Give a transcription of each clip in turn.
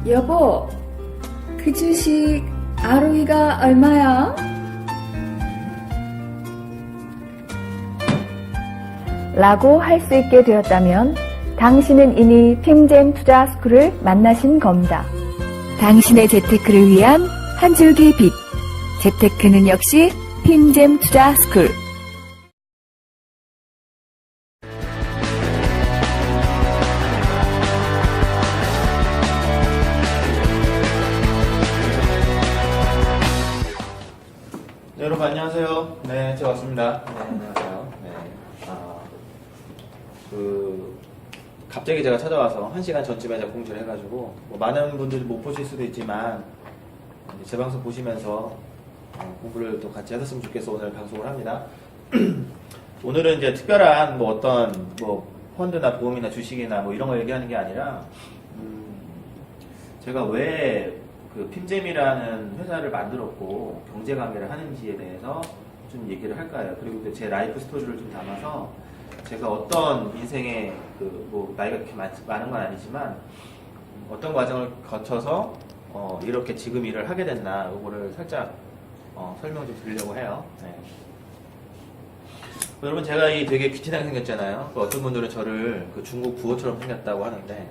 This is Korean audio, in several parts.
여보, 그 주식 ROE가 얼마야? 라고 할 수 있게 되었다면 당신은 이미 핑잼 투자 스쿨을 만나신 겁니다. 당신의 재테크를 위한 한 줄기 빛. 재테크는 역시 핑잼 투자 스쿨. 네, 여러분 안녕하세요. 네, 제가 왔습니다. 네, 안녕하세요. 네, 갑자기 제가 찾아와서 1시간 전쯤에 제가 공지를 해가지고 많은 분들이 못 보실 수도 있지만 제 방송 보시면서 공부를 또 같이 하셨으면 좋겠어 오늘 방송을 합니다. 오늘은 이제 특별한 어떤 펀드나 보험이나 주식이나 이런 거 얘기하는 게 아니라 제가 왜 그 핀잼이라는 회사를 만들었고 경제 관계를 하는지에 대해서 좀 얘기를 할까요? 그리고 제 라이프 스토리를 좀 담아서 제가 어떤 인생에 나이가 그렇게 많은 건 아니지만 어떤 과정을 거쳐서 이렇게 지금 일을 하게 됐나 이거를 살짝 설명 좀 드리려고 해요. 네. 여러분 제가 되게 귀티나게 생겼잖아요. 어떤 분들은 저를 중국 부호처럼 생겼다고 하는데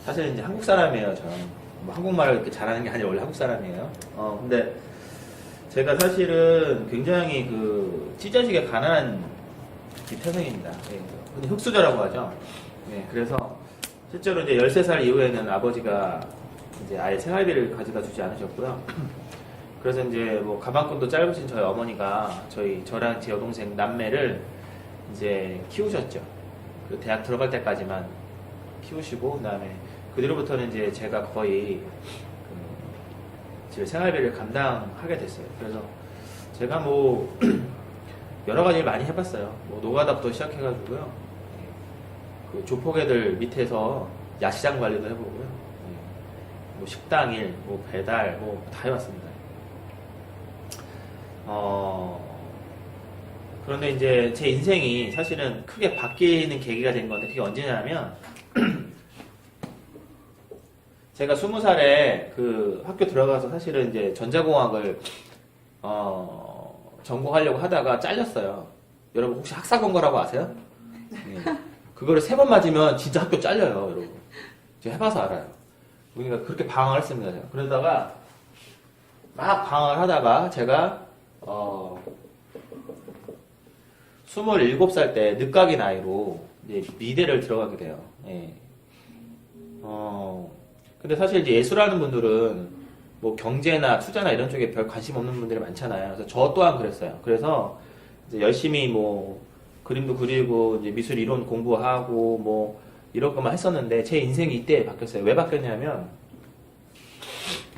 사실 이제 한국 사람이에요. 저는 한국말을 이렇게 잘하는 게 아니라 원래 한국 사람이에요. 근데 제가 사실은 굉장히 찢어지게 가난한 태생입니다. 예, 근데 흙수저라고 하죠. 예, 그래서 실제로 이제 13살 이후에는 아버지가 이제 아예 생활비를 가져다 주지 않으셨고요. 그래서 이제 가방끈도 짧으신 저희 어머니가 저랑 제 여동생 남매를 이제 키우셨죠. 대학 들어갈 때까지만 키우시고 그다음에 그 뒤로부터는 이제 제가 거의 제 생활비를 감당하게 됐어요. 그래서 제가 여러 가지 일 많이 해봤어요. 노가다부터 시작해가지고요. 조폭애들 밑에서 야시장 관리도 해보고요. 식당 일, 배달, 다 해봤습니다. 그런데 이제 제 인생이 사실은 크게 바뀌는 계기가 된 건데 그게 언제냐면 제가 20살에 학교 들어가서 사실은 이제 전자공학을 전공하려고 하다가 잘렸어요. 여러분 혹시 학사권고라고 아세요? 네. 그거를 3번 맞으면 진짜 학교 잘려요, 여러분. 제가 해봐서 알아요. 그러니까 그렇게 방황을 했습니다, 제가. 그러다가 막 방황을 하다가 제가 27살 때 늦가기 나이로 이제 미대를 들어가게 돼요. 예. 근데 사실 이제 예술하는 분들은 경제나 투자나 이런 쪽에 별 관심 없는 분들이 많잖아요. 그래서 저 또한 그랬어요. 그래서 이제 열심히 그림도 그리고 이제 미술 이론 공부하고 이런 것만 했었는데 제 인생이 이때 바뀌었어요. 왜 바뀌었냐면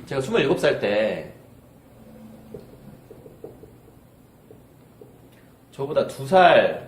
제가 27살 때 저보다 2살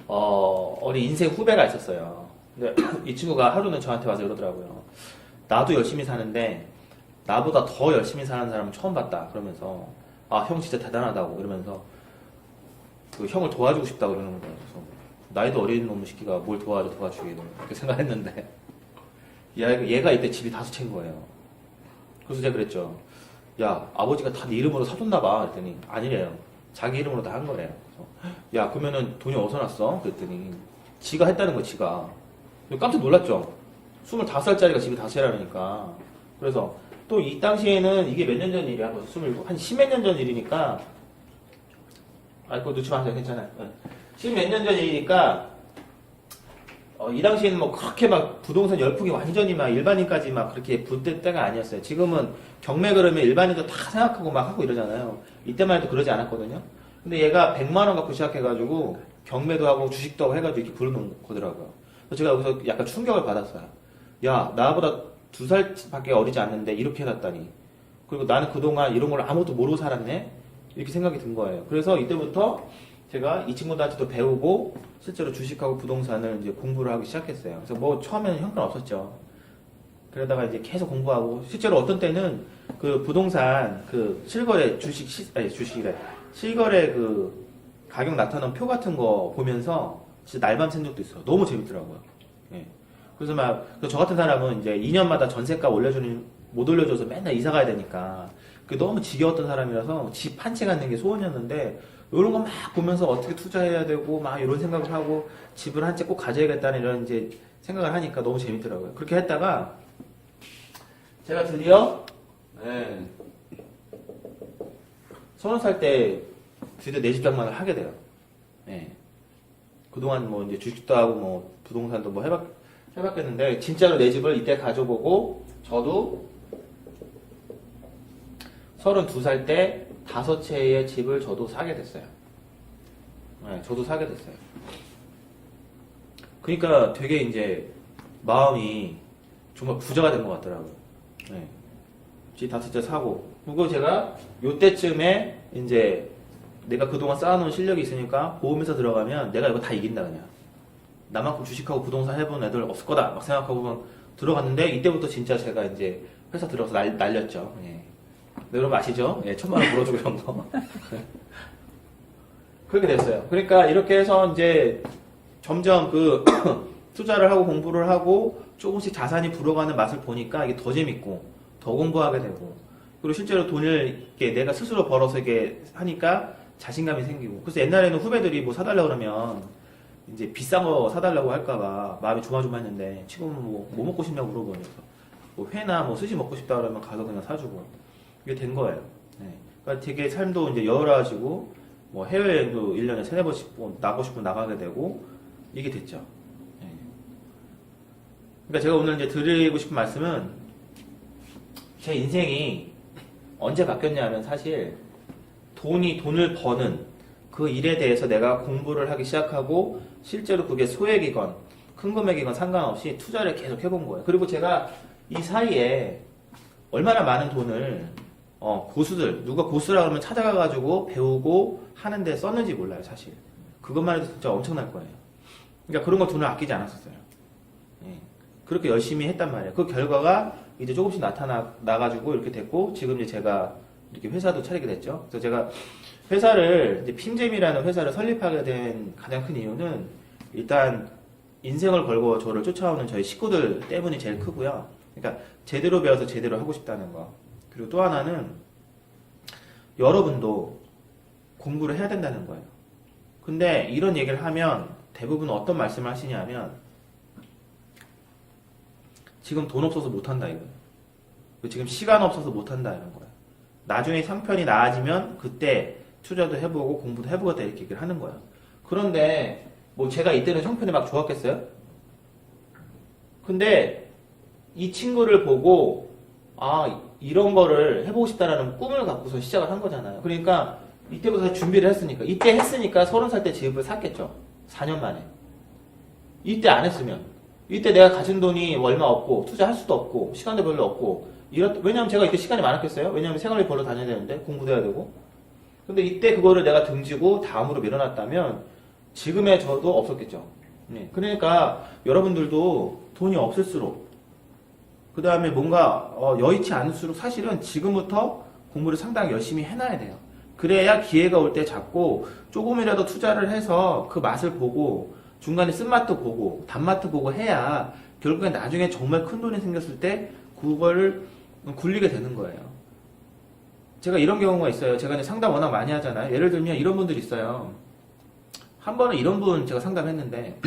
어린 인생 후배가 있었어요. 근데 이 친구가 하루는 저한테 와서 이러더라고요. 나도 열심히 사는데 나보다 더 열심히 사는 사람은 처음 봤다. 그러면서 형 진짜 대단하다고 이러면서 형을 도와주고 싶다고 그러는 거예요. 그래서 나이도 어린 놈의 새끼가 뭘 도와주기 이렇게 생각했는데 얘가 이때 집이 5채인 거예요. 그래서 제가 그랬죠. 야, 아버지가 다 네 이름으로 사줬나 봐. 그랬더니 아니래요. 자기 이름으로 다 한 거래요. 그래서 야, 그러면은 돈이 어디서 났어? 그랬더니 지가 했다는 거, 지가. 깜짝 놀랐죠. 25살짜리가 집이 5채라니까. 그래서 또 이 당시에는 이게 몇 년 전 일이야? 벌써 27, 한 10몇 년 전 일이니까. 그거 넣지 마세요. 괜찮아요. 10몇 년 전 일이니까, 이 당시에는 그렇게 부동산 열풍이 완전히 일반인까지 그렇게 붙을 때가 아니었어요. 지금은 경매 그러면 일반인도 다 생각하고 하고 이러잖아요. 이때만 해도 그러지 않았거든요. 근데 얘가 100만원 갖고 시작해가지고, 경매도 하고 주식도 하고 해가지고 이렇게 부르는 거더라고요. 그래서 제가 여기서 약간 충격을 받았어요. 야, 나보다 2살밖에 어리지 않는데 이렇게 해놨다니. 그리고 나는 그동안 이런 걸 아무것도 모르고 살았네? 이렇게 생각이 든 거예요. 그래서 이때부터 제가 이 친구들한테도 배우고 실제로 주식하고 부동산을 이제 공부를 하기 시작했어요. 그래서 처음에는 형편없었죠. 그러다가 이제 계속 공부하고 실제로 어떤 때는 부동산 실거래 주식이래. 실거래 가격 나타나는 표 같은 거 보면서 진짜 날밤 샌 적도 있어요. 너무 재밌더라고요. 예. 그래서 저 같은 사람은 이제 2년마다 전세값 못 올려줘서 맨날 이사 가야 되니까 그게 너무 지겨웠던 사람이라서 집 한 채 갖는 게 소원이었는데 이런 거 막 보면서 어떻게 투자해야 되고 막 이런 생각을 하고 집을 한 채 꼭 가져야겠다는 이런 이제 생각을 하니까 너무 재밌더라고요. 그렇게 했다가 제가 드디어 30살 때 드디어 내 집 장만을 하게 돼요. 예. 그동안 뭐 이제 주식도 하고 뭐 부동산도 뭐 해봤겠는데 진짜로 내 집을 이때 가져보고 저도 32살 때 5채의 집을 저도 사게 됐어요. 네, 저도 사게 됐어요. 그러니까 되게 이제 마음이 정말 부자가 된 것 같더라고요. 네. 집 5채 사고 그리고 제가 요때쯤에 이제 내가 그동안 쌓아놓은 실력이 있으니까 보험회사 들어가면 내가 이거 다 이긴다 그냥. 나만큼 주식하고 부동산 해본 애들 없을 거다 막 생각하고 들어갔는데 이때부터 진짜 제가 이제 회사 들어가서 날렸죠. 예. 네, 여러분 아시죠? 예, 1,000만 원 물어주고 이런 거. 그렇게 됐어요. 그러니까 이렇게 해서 이제 점점 투자를 하고 공부를 하고 조금씩 자산이 불어가는 맛을 보니까 이게 더 재밌고 더 공부하게 되고 그리고 실제로 돈을 이렇게 내가 스스로 벌어서 이렇게 하니까 자신감이 생기고 그래서 옛날에는 후배들이 뭐 사달라고 그러면 이제 비싼 거 사달라고 할까봐 마음이 조마조마했는데 지금은 뭐 먹고 싶냐고 물어보면서 뭐 회나 뭐 스시 먹고 싶다 그러면 가서 그냥 사주고 이게 된 거예요. 네. 그러니까 되게 삶도 이제 여유로워지고 뭐 해외여행도 1년에 3-4번씩 나가고 싶으면 나가게 되고 이게 됐죠. 네. 그러니까 제가 오늘 이제 드리고 싶은 말씀은 제 인생이 언제 바뀌었냐 하면 사실 돈을 버는 그 일에 대해서 내가 공부를 하기 시작하고 실제로 그게 소액이건 큰 금액이건 상관없이 투자를 계속 해본 거예요. 그리고 제가 이 사이에 얼마나 많은 돈을 고수들 누가 고수라 그러면 찾아가가지고 배우고 하는데 썼는지 몰라요. 사실 그것만 해도 진짜 엄청날 거예요. 그러니까 그런 거 돈을 아끼지 않았었어요. 예. 그렇게 열심히 했단 말이에요. 그 결과가 이제 조금씩 나가지고 이렇게 됐고 지금 이제 제가 이렇게 회사도 차리게 됐죠. 그래서 제가 회사를 이제 핑잼이라는 회사를 설립하게 된 가장 큰 이유는 일단 인생을 걸고 저를 쫓아오는 저희 식구들 때문이 제일 크고요. 그러니까 제대로 배워서 제대로 하고 싶다는 거. 그리고 또 하나는 여러분도 공부를 해야 된다는 거예요. 근데 이런 얘기를 하면 대부분 어떤 말씀을 하시냐면 지금 돈 없어서 못한다 이거예요. 지금 시간 없어서 못한다 이런 거예요. 나중에 상편이 나아지면 그때 투자도 해보고 공부도 해보겠다 이렇게 얘기를 하는 거예요. 그런데 뭐 제가 이때는 형편이 막 좋았겠어요? 근데 이 친구를 보고 이런 거를 해보고 싶다라는 꿈을 갖고서 시작을 한 거잖아요. 그러니까 이때부터 준비를 했으니까 이때 했으니까 30살 때 집을 샀겠죠. 4년 만에. 이때 안 했으면 이때 내가 가진 돈이 얼마 없고 투자할 수도 없고 시간도 별로 없고 왜냐면 제가 이때 시간이 많았겠어요? 왜냐면 생활비 벌러 다녀야 되는데 공부도 해야 되고 근데 이때 그거를 내가 등지고 다음으로 밀어놨다면 지금의 저도 없었겠죠. 네. 그러니까 여러분들도 돈이 없을수록 그 다음에 뭔가 여의치 않을수록 사실은 지금부터 공부를 상당히 열심히 해놔야 돼요. 그래야 기회가 올 때 잡고 조금이라도 투자를 해서 그 맛을 보고 중간에 쓴맛도 보고 단맛도 보고 해야 결국엔 나중에 정말 큰 돈이 생겼을 때 그거를 굴리게 되는 거예요. 제가 이런 경우가 있어요. 제가 이제 상담 워낙 많이 하잖아요. 예를 들면 이런 분들이 있어요. 한 번은 이런 분 제가 상담했는데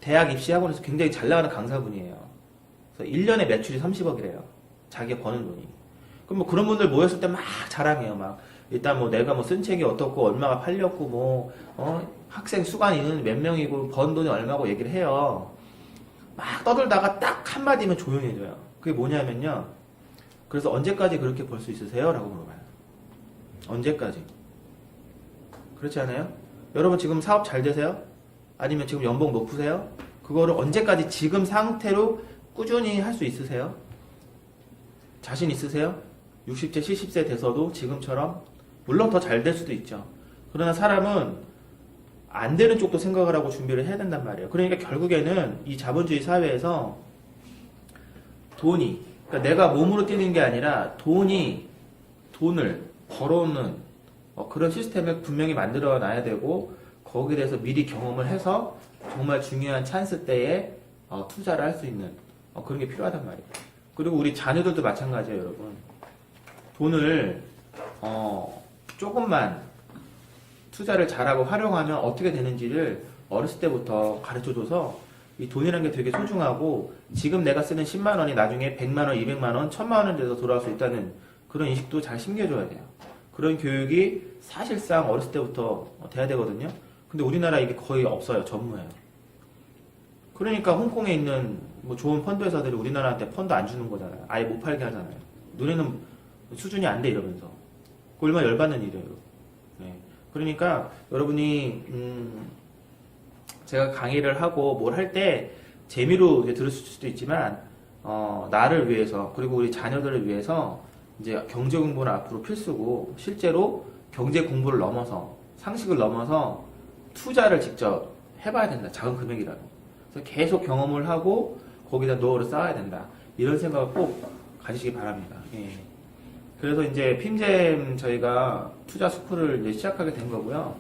대학 입시학원에서 굉장히 잘 나가는 강사분이에요. 그래서 1년에 매출이 30억이래요. 자기가 버는 돈이. 그럼 뭐 그런 분들 모였을 때 막 자랑해요. 막 일단 뭐 내가 뭐 쓴 책이 어떻고 얼마가 팔렸고 학생 수강인은 몇 명이고 번 돈이 얼마고 얘기를 해요. 막 떠들다가 딱 한마디면 조용해져요. 그게 뭐냐면요. 그래서 언제까지 그렇게 벌 수 있으세요? 라고 물어봐요. 언제까지? 그렇지 않아요? 여러분 지금 사업 잘 되세요? 아니면 지금 연봉 높으세요? 그거를 언제까지 지금 상태로 꾸준히 할 수 있으세요? 자신 있으세요? 60세, 70세 돼서도 지금처럼 물론 더 잘 될 수도 있죠. 그러나 사람은 안 되는 쪽도 생각을 하고 준비를 해야 된단 말이에요. 그러니까 결국에는 이 자본주의 사회에서 그러니까 내가 몸으로 뛰는 게 아니라 돈을 벌어오는 그런 시스템을 분명히 만들어 놔야 되고 거기에 대해서 미리 경험을 해서 정말 중요한 찬스 때에 투자를 할 수 있는 그런 게 필요하단 말이에요. 그리고 우리 자녀들도 마찬가지예요, 여러분. 돈을 조금만 투자를 잘하고 활용하면 어떻게 되는지를 어렸을 때부터 가르쳐줘서 이 돈이라는 게 되게 소중하고 지금 내가 쓰는 10만 원이 나중에 100만 원, 200만 원, 1000만 원 돼서 돌아올 수 있다는 그런 인식도 잘 심겨줘야 돼요. 그런 교육이 사실상 어렸을 때부터 돼야 되거든요. 근데 우리나라 이게 거의 없어요. 전무해요. 그러니까 홍콩에 있는 뭐 좋은 펀드 회사들이 우리나라한테 펀드 안 주는 거잖아요. 아예 못 팔게 하잖아요. 너네는 수준이 안 돼 이러면서. 그 얼마나 열받는 일이에요. 네. 그러니까 여러분이 제가 강의를 하고 뭘 할 때 재미로 이제 들을 수도 있지만 나를 위해서 그리고 우리 자녀들을 위해서 이제 경제 공부는 앞으로 필수고 실제로 경제 공부를 넘어서 상식을 넘어서 투자를 직접 해봐야 된다. 작은 금액이라도. 그래서 계속 경험을 하고 거기다 노하우를 쌓아야 된다. 이런 생각을 꼭 가지시기 바랍니다. 예. 그래서 이제 핌잼 저희가 투자 스쿨을 이제 시작하게 된 거고요.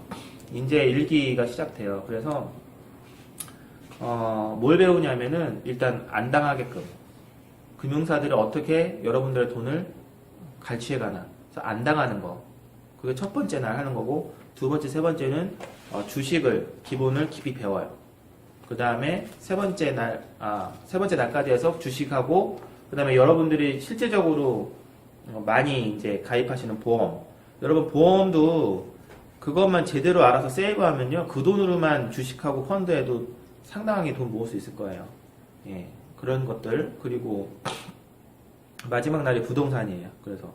이제 1기가 시작돼요. 그래서 뭘 배우냐면은 일단 안 당하게끔 금융사들이 어떻게 여러분들의 돈을 갈취해가나 그래서 안 당하는 거 그게 첫 번째 날 하는 거고 두 번째 세 번째는 주식을 기본을 깊이 배워요. 그 다음에 세 번째 날까지 해서 주식하고 그 다음에 여러분들이 실제적으로 많이 이제 가입하시는 보험 여러분 보험도 그것만 제대로 알아서 세이브하면요 그 돈으로만 주식하고 펀드에도 상당하게 돈 모을 수 있을 거예요. 예, 그런 것들 그리고 마지막 날이 부동산이에요. 그래서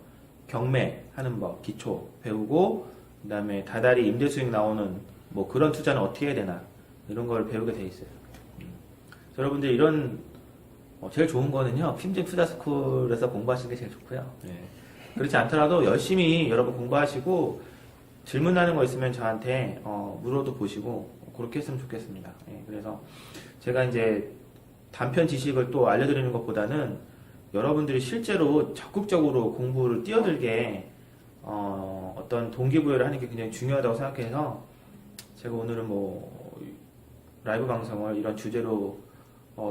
경매하는 법 기초 배우고 그 다음에 다달이 임대 수익 나오는 뭐 그런 투자는 어떻게 해야 되나 이런 걸 배우게 돼 있어요. 여러분들 이런 제일 좋은 거는요 핌잼 투자스쿨에서 공부하시는 게 제일 좋고요. 예. 그렇지 않더라도 열심히 여러분 공부하시고 질문하는 거 있으면 저한테 물어도 보시고 그렇게 했으면 좋겠습니다. 예, 그래서 제가 이제 단편 지식을 또 알려드리는 것보다는 여러분들이 실제로 적극적으로 공부를 뛰어들게 어떤 동기부여를 하는 게 굉장히 중요하다고 생각해서 제가 오늘은 뭐 라이브 방송을 이런 주제로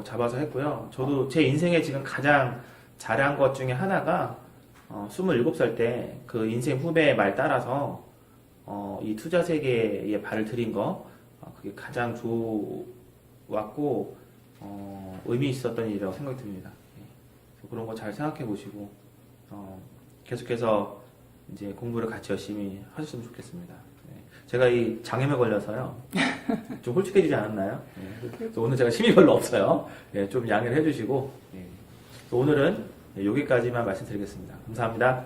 잡아서 했고요. 저도 제 인생에 지금 가장 잘한 것 중에 하나가 27살 때 그 인생 후배의 말 따라서 이 투자 세계에 발을 들인 거 그게 가장 좋았고 의미 있었던 일이라고 생각이 듭니다. 예. 그런 거 잘 생각해 보시고 계속해서 이제 공부를 같이 열심히 하셨으면 좋겠습니다. 예. 제가 이 장염에 걸려서요 좀 홀쭉해지지 않았나요? 예. 그래서 오늘 제가 힘이 별로 없어요. 예, 좀 양해를 해주시고 예. 오늘은 여기까지만 말씀드리겠습니다. 감사합니다.